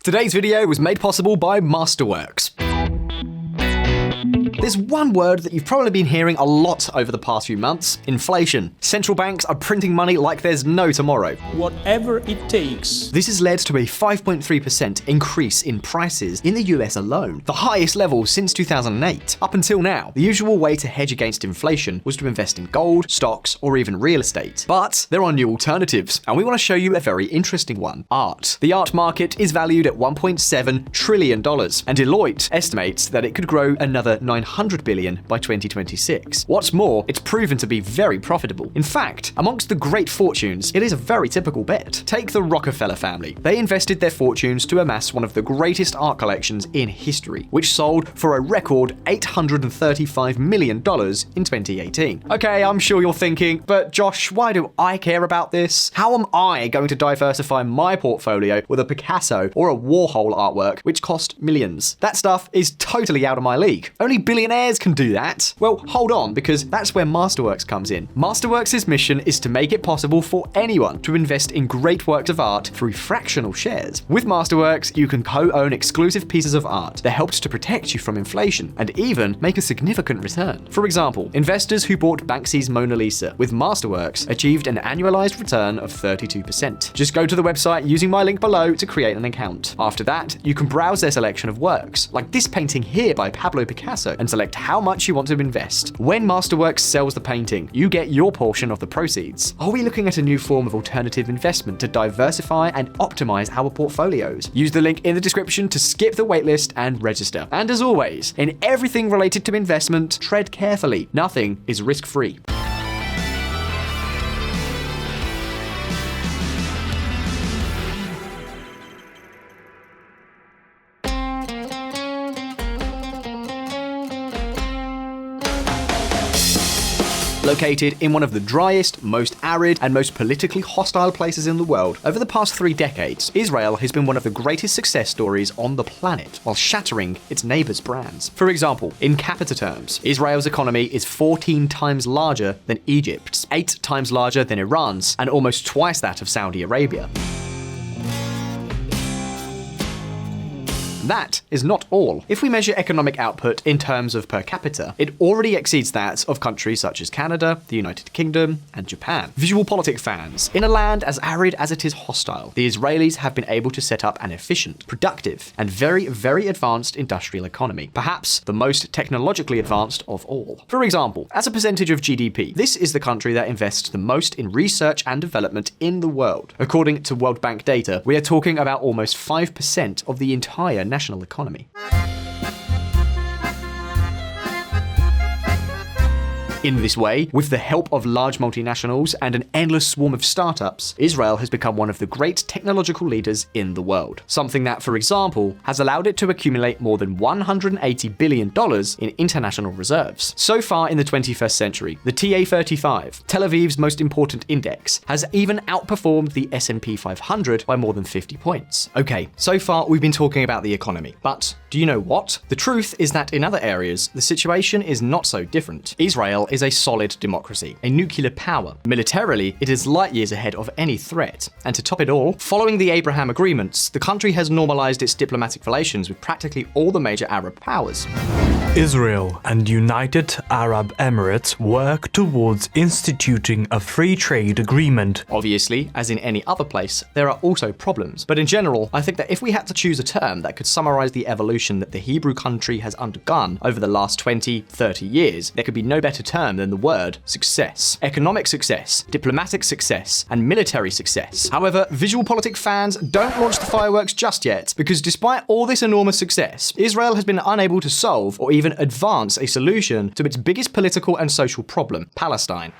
Today's video was made possible by Masterworks. There's one word that you've probably been hearing a lot over the past few months: inflation. Central banks are printing money like there's no tomorrow. Whatever it takes. This has led to a 5.3% increase in prices in the US alone, the highest level since 2008. Up until now, the usual way to hedge against inflation was to invest in gold, stocks, or even real estate. But there are new alternatives, and we want to show you a very interesting one: art. The art market is valued at $1.7 trillion, and Deloitte estimates that it could grow another $900 billion by 2026. What's more, it's proven to be very profitable. In fact, amongst the great fortunes, it is a very typical bet. Take the Rockefeller family. They invested their fortunes to amass one of the greatest art collections in history, which sold for a record $835 million in 2018. Okay, I'm sure you're thinking, but Josh, why do I care about this? How am I going to diversify my portfolio with a Picasso or a Warhol artwork which cost millions? That stuff is totally out of my league. Only billionaires can do that. Well, hold on, because that's where Masterworks comes in. Masterworks' mission is to make it possible for anyone to invest in great works of art through fractional shares. With Masterworks, you can co-own exclusive pieces of art that helps to protect you from inflation and even make a significant return. For example, investors who bought Banksy's Mona Lisa with Masterworks achieved an annualized return of 32%. Just go to the website using my link below to create an account. After that, you can browse their selection of works, like this painting here by Pablo Picasso, and select how much you want to invest. When Masterworks sells the painting, you get your portion of the proceeds. Are we looking at a new form of alternative investment to diversify and optimize our portfolios? Use the link in the description to skip the waitlist and register. And as always, in everything related to investment, tread carefully. Nothing is risk-free. Located in one of the driest, most arid, and most politically hostile places in the world, over the past 3 decades, Israel has been one of the greatest success stories on the planet, while shattering its neighbors' brands. For example, in capita terms, Israel's economy is 14 times larger than Egypt's, 8 times larger than Iran's, and almost twice that of Saudi Arabia. That is not all. If we measure economic output in terms of per capita, it already exceeds that of countries such as Canada, the United Kingdom, and Japan. VisualPolitik fans, in a land as arid as it is hostile, the Israelis have been able to set up an efficient, productive, and very, very advanced industrial economy, perhaps the most technologically advanced of all. For example, as a percentage of GDP, this is the country that invests the most in research and development in the world. According to World Bank data, we are talking about almost 5% of the entire national economy. In this way, with the help of large multinationals and an endless swarm of startups, Israel has become one of the great technological leaders in the world. Something that, for example, has allowed it to accumulate more than $180 billion in international reserves. So far in the 21st century, the TA35, Tel Aviv's most important index, has even outperformed the S&P 500 by more than 50 points. Okay, so far we've been talking about the economy, but do you know what? The truth is that in other areas, the situation is not so different. Israel is a solid democracy, a nuclear power. Militarily, it is light years ahead of any threat. And to top it all, following the Abraham Agreements, the country has normalized its diplomatic relations with practically all the major Arab powers. Israel and United Arab Emirates work towards instituting a free trade agreement. Obviously, as in any other place, there are also problems. But in general, I think that if we had to choose a term that could summarize the evolution that the Hebrew country has undergone over the last 20, 30 years, there could be no better term than the word success. Economic success, diplomatic success, and military success. However, VisualPolitik fans, don't launch the fireworks just yet, because despite all this enormous success, Israel has been unable to solve or even advance a solution to its biggest political and social problem, Palestine.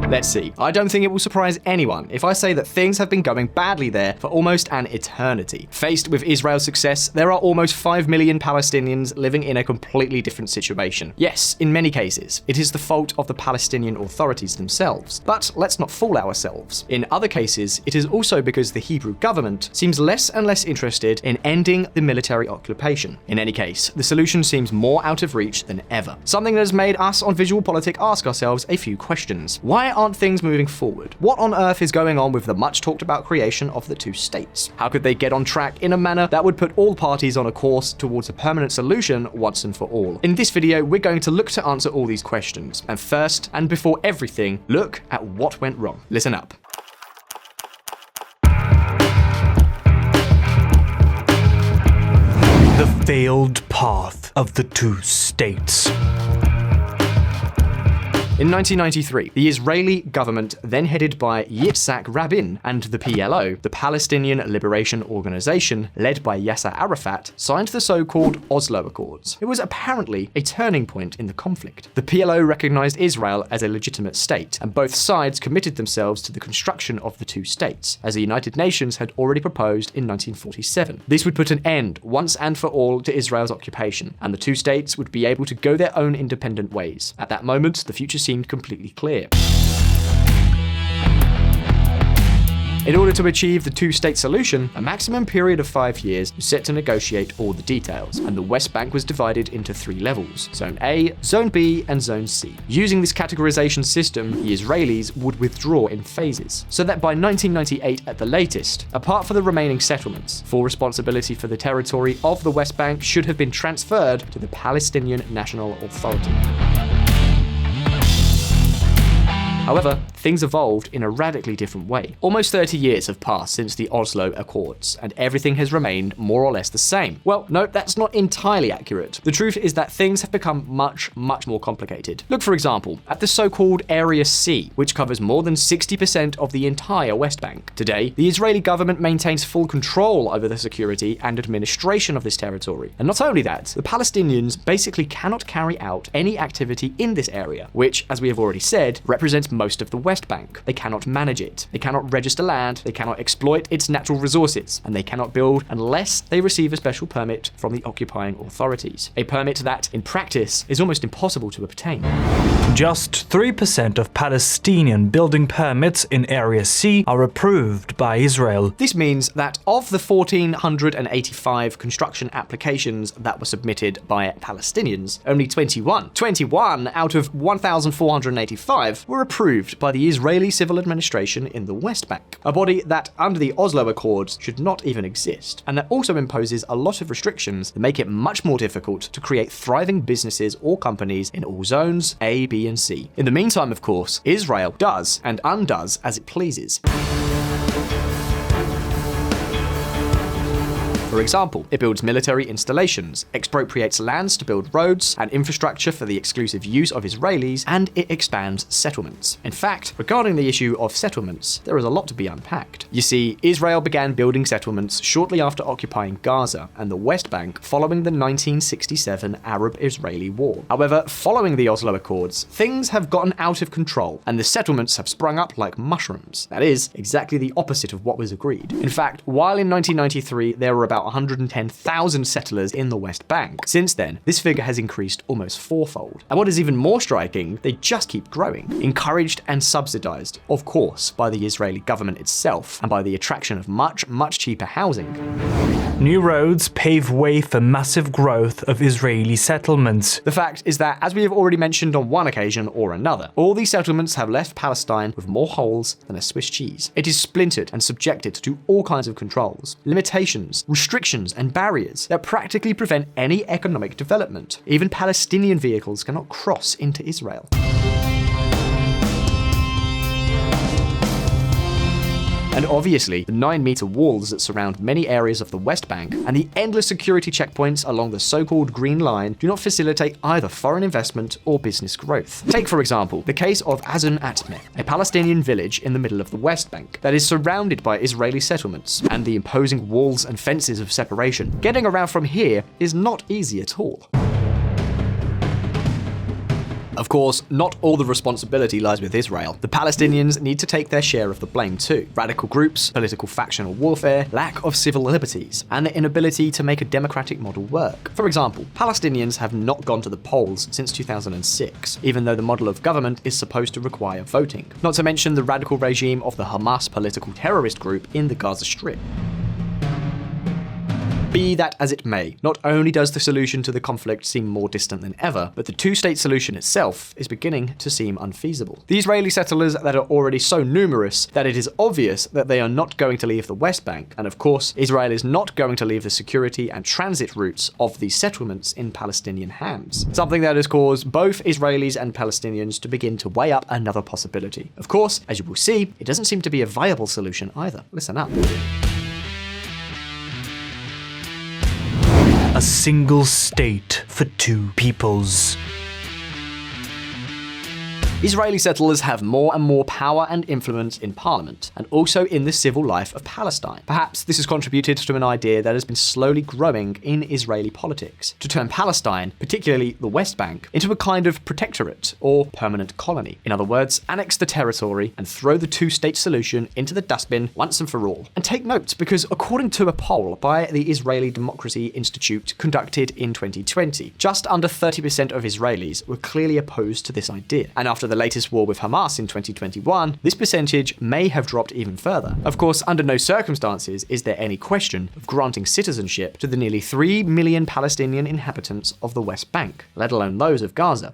Let's see. I don't think it will surprise anyone if I say that things have been going badly there for almost an eternity. Faced with Israel's success, there are almost 5 million Palestinians living in a completely different situation. Yes, in many cases, it is the fault of the Palestinian authorities themselves. But let's not fool ourselves. In other cases, it is also because the Hebrew government seems less and less interested in ending the military occupation. In any case, the solution seems more out of reach than ever. Something that has made us on VisualPolitik ask ourselves a few questions. Why aren't things moving forward? What on earth is going on with the much talked about creation of the two states? How could they get on track in a manner that would put all parties on a course towards a permanent solution once and for all? In this video, we're going to look to answer all these questions. And first, and before everything, look at what went wrong. Listen up. The failed path of the two states. In 1993, the Israeli government, then headed by Yitzhak Rabin, and the PLO, the Palestinian Liberation Organization, led by Yasser Arafat, signed the so-called Oslo Accords. It was apparently a turning point in the conflict. The PLO recognized Israel as a legitimate state, and both sides committed themselves to the construction of the two states, as the United Nations had already proposed in 1947. This would put an end, once and for all, to Israel's occupation, and the two states would be able to go their own independent ways. At that moment, the future seemed completely clear. In order to achieve the two-state solution, a maximum period of 5 years was set to negotiate all the details, and the West Bank was divided into 3 levels: Zone A, Zone B, and Zone C. Using this categorization system, the Israelis would withdraw in phases, so that by 1998 at the latest, apart from the remaining settlements, full responsibility for the territory of the West Bank should have been transferred to the Palestinian National Authority. However, things evolved in a radically different way. Almost 30 years have passed since the Oslo Accords, and everything has remained more or less the same. Well, no, that's not entirely accurate. The truth is that things have become much more complicated. Look, for example, at the so-called Area C, which covers more than 60% of the entire West Bank. Today, the Israeli government maintains full control over the security and administration of this territory. And not only that, the Palestinians basically cannot carry out any activity in this area, which, as we have already said, represents most of the West Bank. They cannot manage it, they cannot register land, they cannot exploit its natural resources, and they cannot build unless they receive a special permit from the occupying authorities. A permit that, in practice, is almost impossible to obtain. Just 3% of Palestinian building permits in Area C are approved by Israel. This means that of the 1,485 construction applications that were submitted by Palestinians, only 21 out of 1,485 were approved by the Israeli Civil Administration in the West Bank, a body that, under the Oslo Accords, should not even exist, and that also imposes a lot of restrictions that make it much more difficult to create thriving businesses or companies in all zones A, B, and C. In the meantime, of course, Israel does and undoes as it pleases. For example, it builds military installations, expropriates lands to build roads and infrastructure for the exclusive use of Israelis, and it expands settlements. In fact, regarding the issue of settlements, there is a lot to be unpacked. You see, Israel began building settlements shortly after occupying Gaza and the West Bank following the 1967 Arab-Israeli War. However, following the Oslo Accords, things have gotten out of control, and the settlements have sprung up like mushrooms. That is, exactly the opposite of what was agreed. In fact, while in 1993 there were about 110,000 settlers in the West Bank. Since then, this figure has increased almost fourfold. And what is even more striking, they just keep growing, encouraged and subsidized, of course, by the Israeli government itself, and by the attraction of much cheaper housing. New roads pave way for massive growth of Israeli settlements. The fact is that, as we have already mentioned on one occasion or another, all these settlements have left Palestine with more holes than a Swiss cheese. It is splintered and subjected to all kinds of controls, limitations, restrictions and barriers that practically prevent any economic development. Even Palestinian vehicles cannot cross into Israel. And obviously, the 9-meter walls that surround many areas of the West Bank and the endless security checkpoints along the so-called Green Line do not facilitate either foreign investment or business growth. Take, for example, the case of Azun Atmeh, a Palestinian village in the middle of the West Bank that is surrounded by Israeli settlements and the imposing walls and fences of separation. Getting around from here is not easy at all. Of course, not all the responsibility lies with Israel. The Palestinians need to take their share of the blame too. Radical groups, political factional warfare, lack of civil liberties, and the inability to make a democratic model work. For example, Palestinians have not gone to the polls since 2006, even though the model of government is supposed to require voting. Not to mention the radical regime of the Hamas political terrorist group in the Gaza Strip. Be that as it may, not only does the solution to the conflict seem more distant than ever, but the two-state solution itself is beginning to seem unfeasible. The Israeli settlers that are already so numerous that it is obvious that they are not going to leave the West Bank, and of course, Israel is not going to leave the security and transit routes of these settlements in Palestinian hands. Something that has caused both Israelis and Palestinians to begin to weigh up another possibility. Of course, as you will see, it doesn't seem to be a viable solution either. Listen up. A single state for two peoples. Israeli settlers have more and more power and influence in parliament, and also in the civil life of Palestine. Perhaps this has contributed to an idea that has been slowly growing in Israeli politics, to turn Palestine, particularly the West Bank, into a kind of protectorate or permanent colony. In other words, annex the territory and throw the two-state solution into the dustbin once and for all. And take note, because according to a poll by the Israeli Democracy Institute conducted in 2020, just under 30% of Israelis were clearly opposed to this idea. And after the latest war with Hamas in 2021, this percentage may have dropped even further. Of course, under no circumstances is there any question of granting citizenship to the nearly 3 million Palestinian inhabitants of the West Bank, let alone those of Gaza.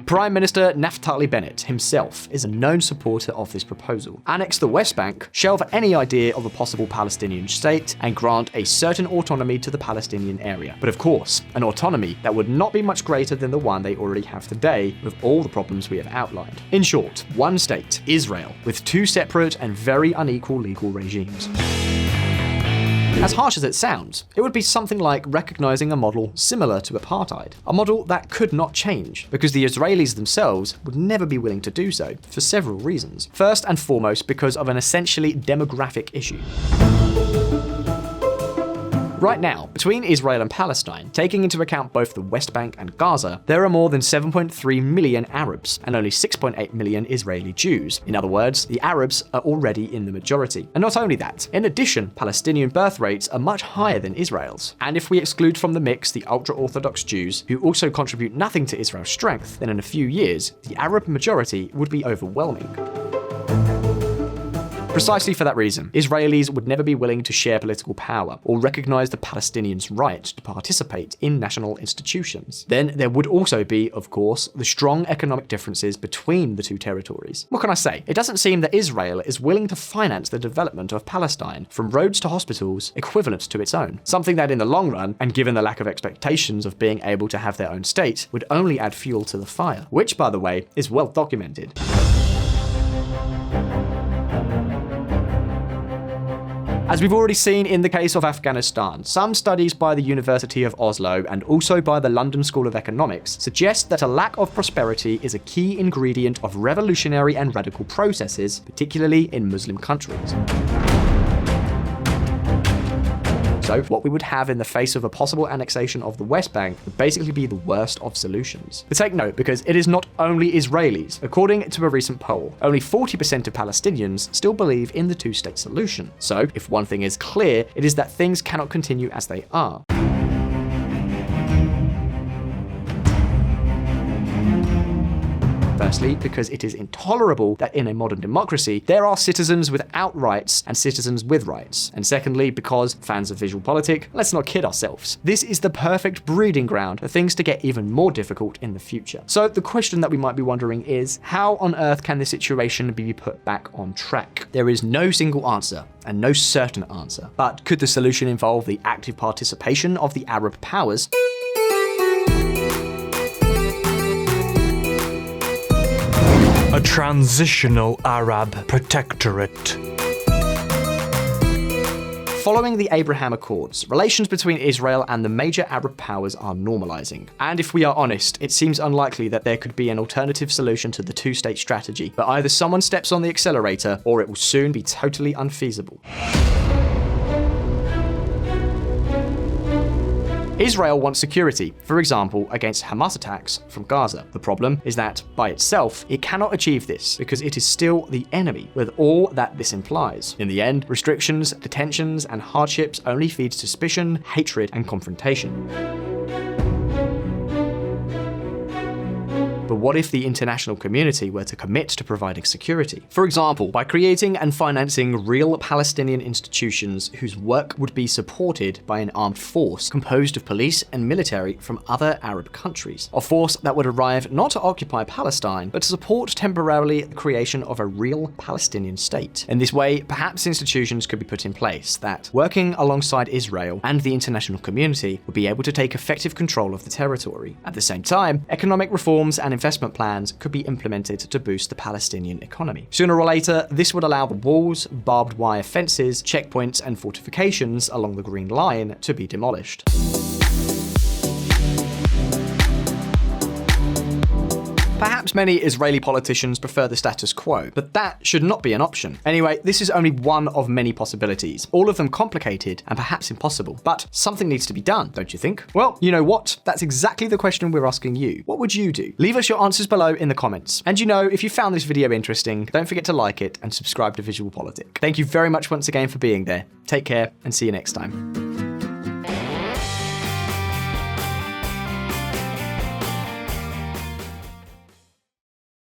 Prime Minister Naftali Bennett himself is a known supporter of this proposal. Annex the West Bank, shelve any idea of a possible Palestinian state, and grant a certain autonomy to the Palestinian area. But of course, an autonomy that would not be much greater than the one they already have today, with all the problems we have outlined. In short, one state, Israel, with two separate and very unequal legal regimes. As harsh as it sounds, it would be something like recognizing a model similar to apartheid. A model that could not change, because the Israelis themselves would never be willing to do so, for several reasons. First and foremost, because of an essentially demographic issue. Right now, between Israel and Palestine, taking into account both the West Bank and Gaza, there are more than 7.3 million Arabs and only 6.8 million Israeli Jews. In other words, the Arabs are already in the majority. And not only that, in addition, Palestinian birth rates are much higher than Israel's. And if we exclude from the mix the ultra-Orthodox Jews, who also contribute nothing to Israel's strength, then in a few years, the Arab majority would be overwhelming. Precisely for that reason, Israelis would never be willing to share political power or recognize the Palestinians' right to participate in national institutions. Then there would also be, of course, the strong economic differences between the two territories. What can I say? It doesn't seem that Israel is willing to finance the development of Palestine, from roads to hospitals, equivalent to its own. Something that in the long run, and given the lack of expectations of being able to have their own state, would only add fuel to the fire, which, by the way, is well documented. As we've already seen in the case of Afghanistan, some studies by the University of Oslo and also by the London School of Economics suggest that a lack of prosperity is a key ingredient of revolutionary and radical processes, particularly in Muslim countries. So what we would have in the face of a possible annexation of the West Bank would basically be the worst of solutions. But take note, because it is not only Israelis. According to a recent poll, only 40% of Palestinians still believe in the two-state solution. So if one thing is clear, it is that things cannot continue as they are. Firstly, because it is intolerable that in a modern democracy, there are citizens without rights and citizens with rights. And secondly, because, fans of VisualPolitik, let's not kid ourselves. This is the perfect breeding ground for things to get even more difficult in the future. So the question that we might be wondering is, how on earth can this situation be put back on track? There is no single answer, and no certain answer. But could the solution involve the active participation of the Arab powers? A transitional Arab protectorate. Following the Abraham Accords, relations between Israel and the major Arab powers are normalizing. And if we are honest, it seems unlikely that there could be an alternative solution to the two-state strategy, but either someone steps on the accelerator or it will soon be totally unfeasible. Israel wants security, for example, against Hamas attacks from Gaza. The problem is that, by itself, it cannot achieve this because it is still the enemy, with all that this implies. In the end, restrictions, detentions, and hardships only feed suspicion, hatred, and confrontation. But what if the international community were to commit to providing security? For example, by creating and financing real Palestinian institutions whose work would be supported by an armed force composed of police and military from other Arab countries. A force that would arrive not to occupy Palestine, but to support temporarily the creation of a real Palestinian state. In this way, perhaps institutions could be put in place that, working alongside Israel and the international community, would be able to take effective control of the territory. At the same time, economic reforms and investment plans could be implemented to boost the Palestinian economy. Sooner or later, this would allow the walls, barbed wire fences, checkpoints, and fortifications along the Green Line to be demolished. Perhaps many Israeli politicians prefer the status quo, but that should not be an option. Anyway, this is only one of many possibilities, all of them complicated and perhaps impossible. But something needs to be done, don't you think? Well, you know what? That's exactly the question we're asking you. What would you do? Leave us your answers below in the comments. And if you found this video interesting, don't forget to like it and subscribe to VisualPolitik. Thank you very much once again for being there. Take care and see you next time.